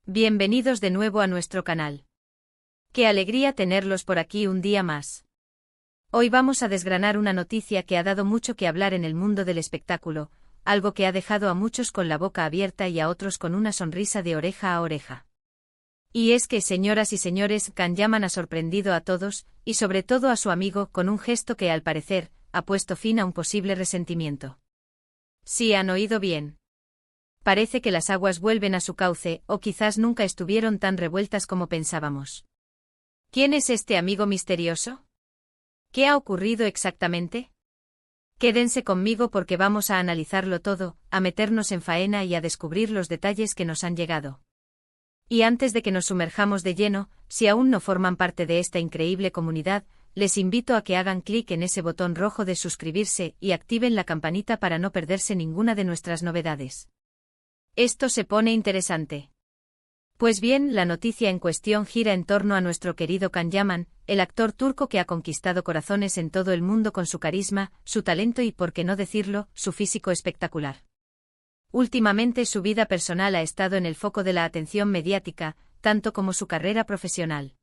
Bienvenidos de nuevo a nuestro canal. Qué alegría tenerlos por aquí un día más. Hoy vamos a desgranar una noticia que ha dado mucho que hablar en el mundo del espectáculo, algo que ha dejado a muchos con la boca abierta y a otros con una sonrisa de oreja a oreja. Y es que, señoras y señores, Can Yaman ha sorprendido a todos, y sobre todo a su amigo, con un gesto que, al parecer, ha puesto fin a un posible resentimiento. Sí, han oído bien. Parece que las aguas vuelven a su cauce, o quizás nunca estuvieron tan revueltas como pensábamos. ¿Quién es este amigo misterioso? ¿Qué ha ocurrido exactamente? Quédense conmigo porque vamos a analizarlo todo, a meternos en faena y a descubrir los detalles que nos han llegado. Y antes de que nos sumerjamos de lleno, si aún no forman parte de esta increíble comunidad, les invito a que hagan clic en ese botón rojo de suscribirse y activen la campanita para no perderse ninguna de nuestras novedades. Esto se pone interesante. Pues bien, la noticia en cuestión gira en torno a nuestro querido Can Yaman, el actor turco que ha conquistado corazones en todo el mundo con su carisma, su talento y, por qué no decirlo, su físico espectacular. Últimamente su vida personal ha estado en el foco de la atención mediática, tanto como su carrera profesional.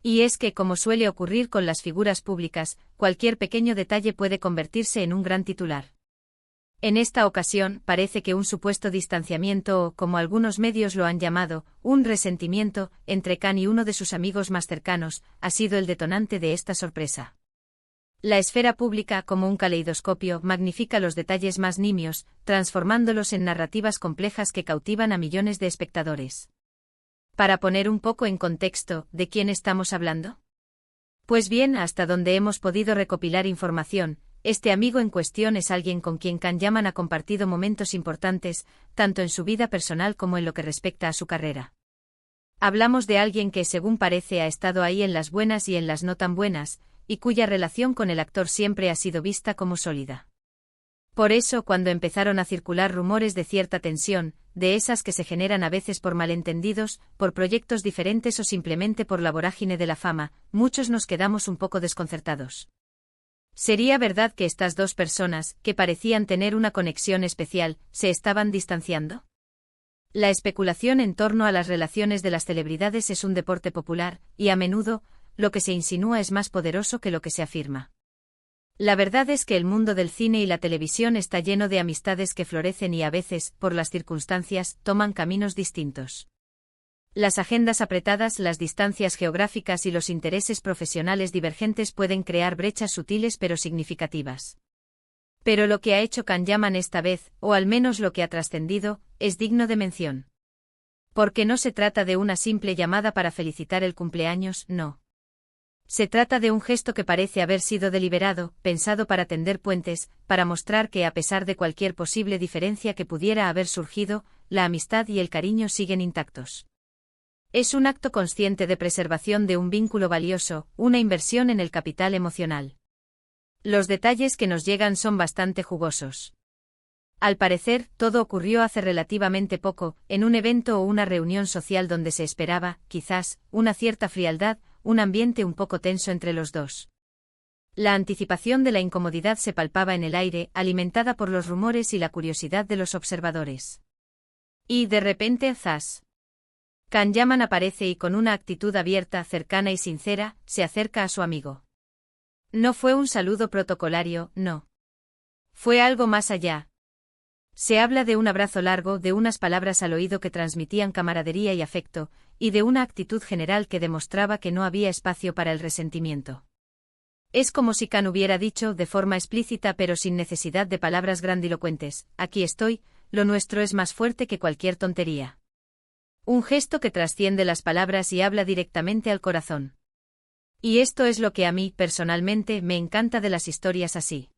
Y es que, como suele ocurrir con las figuras públicas, cualquier pequeño detalle puede convertirse en un gran titular. En esta ocasión, parece que un supuesto distanciamiento o, como algunos medios lo han llamado, un resentimiento, entre Can y uno de sus amigos más cercanos, ha sido el detonante de esta sorpresa. La esfera pública, como un caleidoscopio, magnifica los detalles más nimios, transformándolos en narrativas complejas que cautivan a millones de espectadores. Para poner un poco en contexto, ¿de quién estamos hablando? Pues bien, hasta donde hemos podido recopilar información, este amigo en cuestión es alguien con quien Can Yaman ha compartido momentos importantes, tanto en su vida personal como en lo que respecta a su carrera. Hablamos de alguien que, según parece, ha estado ahí en las buenas y en las no tan buenas, y cuya relación con el actor siempre ha sido vista como sólida. Por eso, cuando empezaron a circular rumores de cierta tensión, de esas que se generan a veces por malentendidos, por proyectos diferentes o simplemente por la vorágine de la fama, muchos nos quedamos un poco desconcertados. ¿Sería verdad que estas dos personas, que parecían tener una conexión especial, se estaban distanciando? La especulación en torno a las relaciones de las celebridades es un deporte popular, y a menudo, lo que se insinúa es más poderoso que lo que se afirma. La verdad es que el mundo del cine y la televisión está lleno de amistades que florecen y a veces, por las circunstancias, toman caminos distintos. Las agendas apretadas, las distancias geográficas y los intereses profesionales divergentes pueden crear brechas sutiles pero significativas. Pero lo que ha hecho Can Yaman esta vez, o al menos lo que ha trascendido, es digno de mención. Porque no se trata de una simple llamada para felicitar el cumpleaños, no. Se trata de un gesto que parece haber sido deliberado, pensado para tender puentes, para mostrar que a pesar de cualquier posible diferencia que pudiera haber surgido, la amistad y el cariño siguen intactos. Es un acto consciente de preservación de un vínculo valioso, una inversión en el capital emocional. Los detalles que nos llegan son bastante jugosos. Al parecer, todo ocurrió hace relativamente poco, en un evento o una reunión social donde se esperaba, quizás, una cierta frialdad, un ambiente un poco tenso entre los dos. La anticipación de la incomodidad se palpaba en el aire, alimentada por los rumores y la curiosidad de los observadores. Y de repente, ¡zas! Can Yaman aparece y con una actitud abierta, cercana y sincera, se acerca a su amigo. No fue un saludo protocolario, no. Fue algo más allá. Se habla de un abrazo largo, de unas palabras al oído que transmitían camaradería y afecto, y de una actitud general que demostraba que no había espacio para el resentimiento. Es como si Can hubiera dicho, de forma explícita pero sin necesidad de palabras grandilocuentes, aquí estoy, lo nuestro es más fuerte que cualquier tontería. Un gesto que trasciende las palabras y habla directamente al corazón. Y esto es lo que a mí, personalmente, me encanta de las historias así.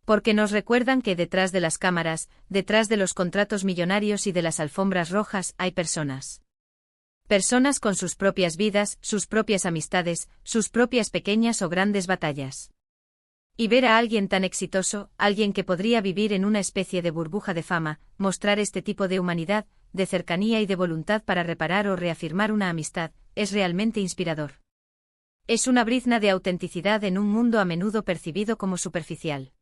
Porque nos recuerdan que detrás de las cámaras, detrás de los contratos millonarios y de las alfombras rojas, hay personas. Personas con sus propias vidas, sus propias amistades, sus propias pequeñas o grandes batallas. Y ver a alguien tan exitoso, alguien que podría vivir en una especie de burbuja de fama, mostrar este tipo de humanidad, de cercanía y de voluntad para reparar o reafirmar una amistad, es realmente inspirador. Es una brizna de autenticidad en un mundo a menudo percibido como superficial.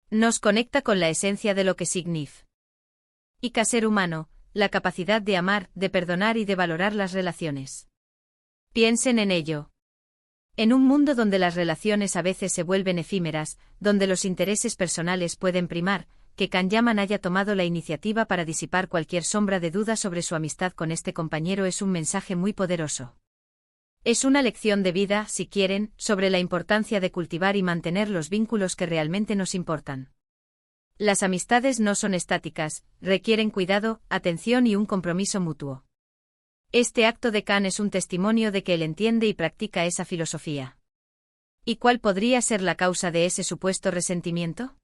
Nos conecta con la esencia de lo que significa ser humano, la capacidad de amar, de perdonar y de valorar las relaciones. Piensen en ello. En un mundo donde las relaciones a veces se vuelven efímeras, donde los intereses personales pueden primar, que Kanyaman haya tomado la iniciativa para disipar cualquier sombra de duda sobre su amistad con este compañero es un mensaje muy poderoso. Es una lección de vida, si quieren, sobre la importancia de cultivar y mantener los vínculos que realmente nos importan. Las amistades no son estáticas, requieren cuidado, atención y un compromiso mutuo. Este acto de Kan es un testimonio de que él entiende y practica esa filosofía. ¿Y cuál podría ser la causa de ese supuesto resentimiento?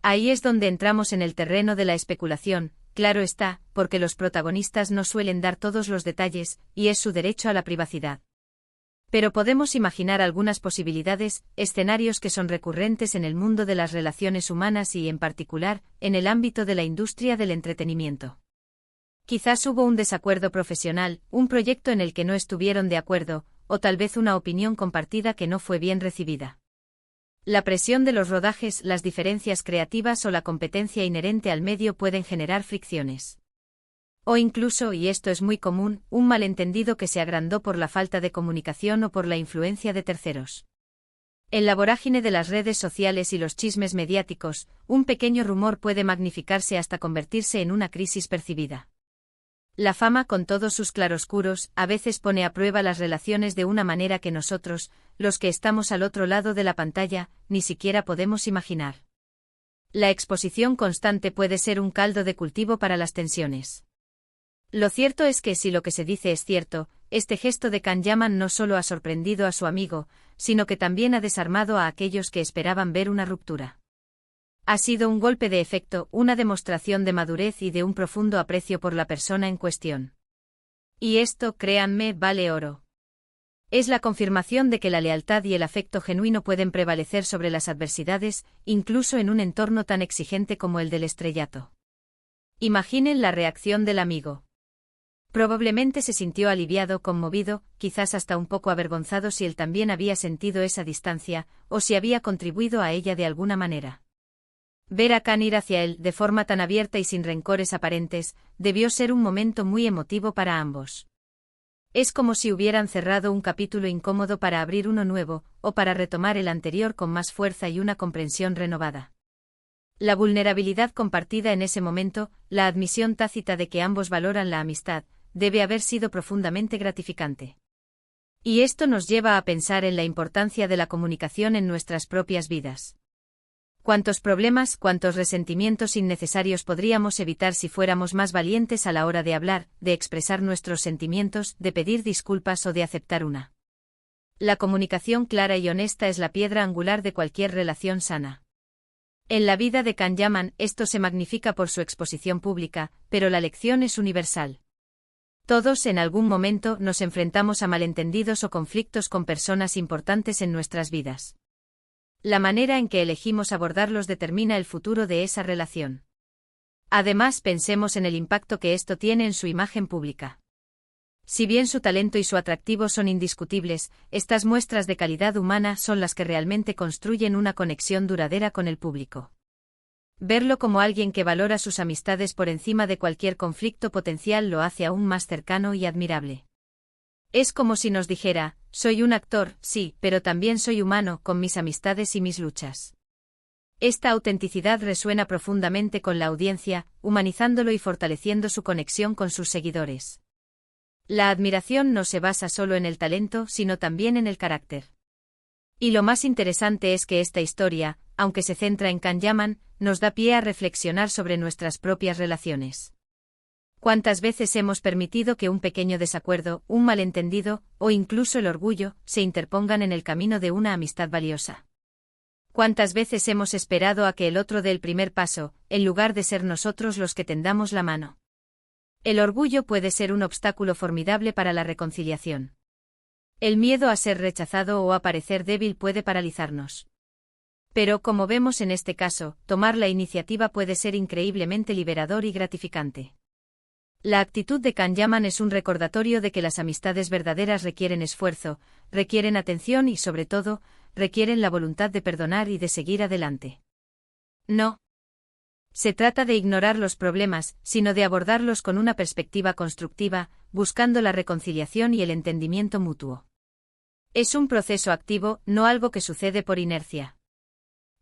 Ahí es donde entramos en el terreno de la especulación, claro está, porque los protagonistas no suelen dar todos los detalles, y es su derecho a la privacidad. Pero podemos imaginar algunas posibilidades, escenarios que son recurrentes en el mundo de las relaciones humanas y, en particular, en el ámbito de la industria del entretenimiento. Quizás hubo un desacuerdo profesional, un proyecto en el que no estuvieron de acuerdo, o tal vez una opinión compartida que no fue bien recibida. La presión de los rodajes, las diferencias creativas o la competencia inherente al medio pueden generar fricciones. O incluso, y esto es muy común, un malentendido que se agrandó por la falta de comunicación o por la influencia de terceros. En la vorágine de las redes sociales y los chismes mediáticos, un pequeño rumor puede magnificarse hasta convertirse en una crisis percibida. La fama, con todos sus claroscuros, a veces pone a prueba las relaciones de una manera que nosotros, los que estamos al otro lado de la pantalla, ni siquiera podemos imaginar. La exposición constante puede ser un caldo de cultivo para las tensiones. Lo cierto es que si lo que se dice es cierto, este gesto de Kanyaman no solo ha sorprendido a su amigo, sino que también ha desarmado a aquellos que esperaban ver una ruptura. Ha sido un golpe de efecto, una demostración de madurez y de un profundo aprecio por la persona en cuestión. Y esto, créanme, vale oro. Es la confirmación de que la lealtad y el afecto genuino pueden prevalecer sobre las adversidades, incluso en un entorno tan exigente como el del estrellato. Imaginen la reacción del amigo. Probablemente se sintió aliviado, conmovido, quizás hasta un poco avergonzado si él también había sentido esa distancia, o si había contribuido a ella de alguna manera. Ver a Kan ir hacia él, de forma tan abierta y sin rencores aparentes, debió ser un momento muy emotivo para ambos. Es como si hubieran cerrado un capítulo incómodo para abrir uno nuevo, o para retomar el anterior con más fuerza y una comprensión renovada. La vulnerabilidad compartida en ese momento, la admisión tácita de que ambos valoran la amistad, debe haber sido profundamente gratificante. Y esto nos lleva a pensar en la importancia de la comunicación en nuestras propias vidas. ¿Cuántos problemas, cuántos resentimientos innecesarios podríamos evitar si fuéramos más valientes a la hora de hablar, de expresar nuestros sentimientos, de pedir disculpas o de aceptar una? La comunicación clara y honesta es la piedra angular de cualquier relación sana. En la vida de Kanyaman, esto se magnifica por su exposición pública, pero la lección es universal. Todos en algún momento nos enfrentamos a malentendidos o conflictos con personas importantes en nuestras vidas. La manera en que elegimos abordarlos determina el futuro de esa relación. Además, pensemos en el impacto que esto tiene en su imagen pública. Si bien su talento y su atractivo son indiscutibles, estas muestras de calidad humana son las que realmente construyen una conexión duradera con el público. Verlo como alguien que valora sus amistades por encima de cualquier conflicto potencial lo hace aún más cercano y admirable. Es como si nos dijera, soy un actor, sí, pero también soy humano, con mis amistades y mis luchas. Esta autenticidad resuena profundamente con la audiencia, humanizándolo y fortaleciendo su conexión con sus seguidores. La admiración no se basa solo en el talento, sino también en el carácter. Y lo más interesante es que esta historia, aunque se centra en Kanyaman, nos da pie a reflexionar sobre nuestras propias relaciones. ¿Cuántas veces hemos permitido que un pequeño desacuerdo, un malentendido, o incluso el orgullo, se interpongan en el camino de una amistad valiosa? ¿Cuántas veces hemos esperado a que el otro dé el primer paso, en lugar de ser nosotros los que tendamos la mano? El orgullo puede ser un obstáculo formidable para la reconciliación. El miedo a ser rechazado o a parecer débil puede paralizarnos. Pero, como vemos en este caso, tomar la iniciativa puede ser increíblemente liberador y gratificante. La actitud de Kanyaman es un recordatorio de que las amistades verdaderas requieren esfuerzo, requieren atención y, sobre todo, requieren la voluntad de perdonar y de seguir adelante. No Se trata de ignorar los problemas, sino de abordarlos con una perspectiva constructiva, buscando la reconciliación y el entendimiento mutuo. Es un proceso activo, no algo que sucede por inercia.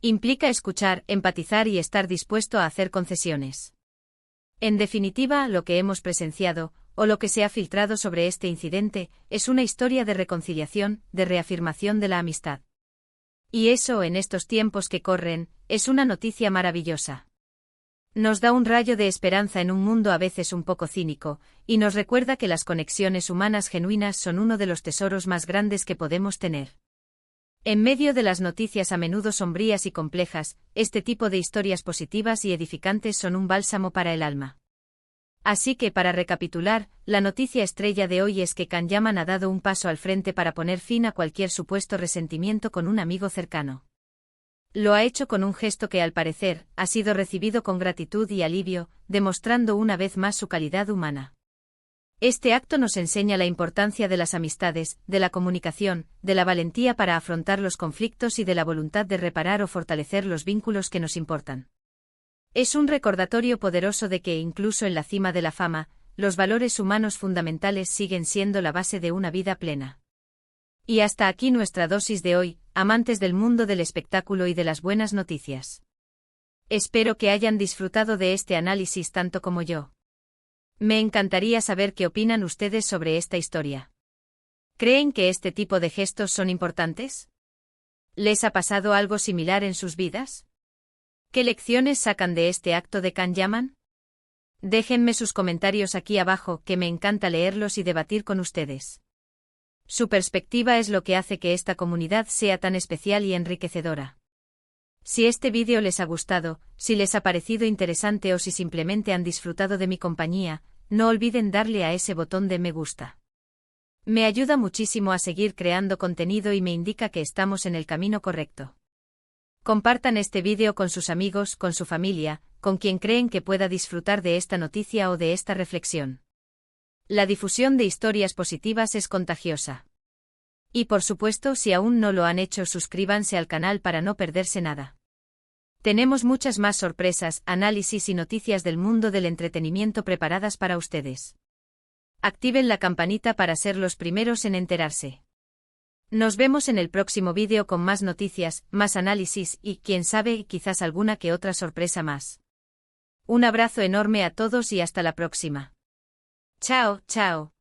Implica escuchar, empatizar y estar dispuesto a hacer concesiones. En definitiva, lo que hemos presenciado, o lo que se ha filtrado sobre este incidente, es una historia de reconciliación, de reafirmación de la amistad. Y eso, en estos tiempos que corren, es una noticia maravillosa. Nos da un rayo de esperanza en un mundo a veces un poco cínico, y nos recuerda que las conexiones humanas genuinas son uno de los tesoros más grandes que podemos tener. En medio de las noticias a menudo sombrías y complejas, este tipo de historias positivas y edificantes son un bálsamo para el alma. Así que, para recapitular, la noticia estrella de hoy es que Can Yaman ha dado un paso al frente para poner fin a cualquier supuesto resentimiento con un amigo cercano. Lo ha hecho con un gesto que, al parecer, ha sido recibido con gratitud y alivio, demostrando una vez más su calidad humana. Este acto nos enseña la importancia de las amistades, de la comunicación, de la valentía para afrontar los conflictos y de la voluntad de reparar o fortalecer los vínculos que nos importan. Es un recordatorio poderoso de que, incluso en la cima de la fama, los valores humanos fundamentales siguen siendo la base de una vida plena. Y hasta aquí nuestra dosis de hoy, amantes del mundo del espectáculo y de las buenas noticias. Espero que hayan disfrutado de este análisis tanto como yo. Me encantaría saber qué opinan ustedes sobre esta historia. ¿Creen que este tipo de gestos son importantes? ¿Les ha pasado algo similar en sus vidas? ¿Qué lecciones sacan de este acto de Can Yaman? Déjenme sus comentarios aquí abajo, que me encanta leerlos y debatir con ustedes. Su perspectiva es lo que hace que esta comunidad sea tan especial y enriquecedora. Si este vídeo les ha gustado, si les ha parecido interesante o si simplemente han disfrutado de mi compañía, no olviden darle a ese botón de me gusta. Me ayuda muchísimo a seguir creando contenido y me indica que estamos en el camino correcto. Compartan este vídeo con sus amigos, con su familia, con quien creen que pueda disfrutar de esta noticia o de esta reflexión. La difusión de historias positivas es contagiosa. Y por supuesto, si aún no lo han hecho, suscríbanse al canal para no perderse nada. Tenemos muchas más sorpresas, análisis y noticias del mundo del entretenimiento preparadas para ustedes. Activen la campanita para ser los primeros en enterarse. Nos vemos en el próximo vídeo con más noticias, más análisis y, quién sabe, quizás alguna que otra sorpresa más. Un abrazo enorme a todos y hasta la próxima. Chao, chao.